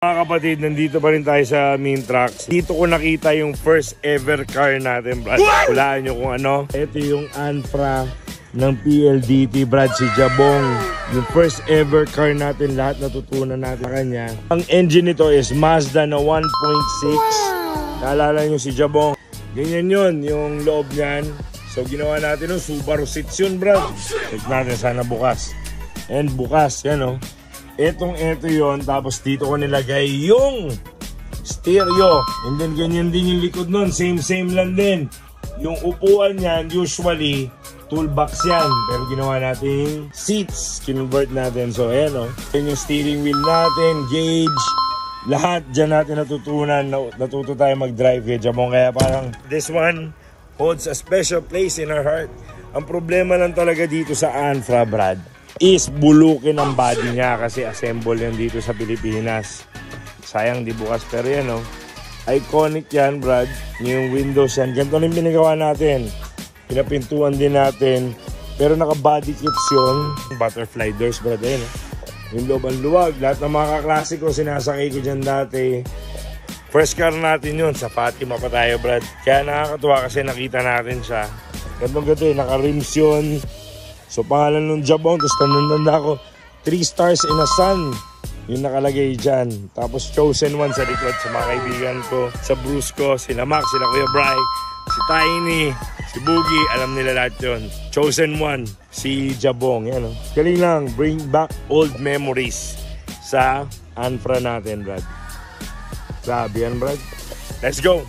Mga kapatid, nandito pa rin tayo sa Main Trucks. Dito ko nakita yung first ever car natin, Brad. Hulaan nyo kung ano. Ito yung Anfra ng PLDT, Brad, si Jabong. Yung first ever car natin, lahat natutunan natin sa kanya. Ang engine nito is Mazda na 1.6. Naalala nyo si Jabong. Ganyan yun, yung loob niyan. So ginawa natin yung Subaru seats yun, Brad. Check natin, sana bukas. And bukas, yan o. Ito yun, tapos dito ko nilagay yung stereo. And then ganyan din yung likod nun, same lang din. Yung upuan yan, usually toolbox yan, pero ginawa natin seats, kinonvert natin. So ayan o, yan yung steering wheel natin, gauge, lahat dyan natin natutunan. Natuto tayo mag-drive kay Jamon, kaya parang this one holds a special place in our heart. Ang problema lang talaga dito sa Anfra, Brad, is bulukin ang body niya kasi assemble yan dito sa Pilipinas. Sayang di bukas, pero yan o, iconic yan, Brad. Yung windows yan, ganito rin pinagawa natin. Pinapintuan din natin, pero naka body kits yun. Butterfly doors, Brad, ayun o. Yung loob ang luwag, lahat ng mga kaklasiko sinasakay ko dyan dati. First car natin yun, sa Fatima pa tayo, Brad. Kaya nakakatuwa kasi nakita natin siya. Ganto naka-rims yun. So pangalan ng Jabong, tapos tanda ko 3 stars in a sun yung nakalagay dyan. Tapos chosen one sa likod, sa mga kaibigan ko, sa Bruce ko, sila Max, sila Kuya Bry, si Tiny, si Boogie, alam nila lahat yun. Chosen one, si Jabong, yan o. Galing lang, bring back old memories sa Anfra natin, Brad. Grabe yan, Brad. Let's go!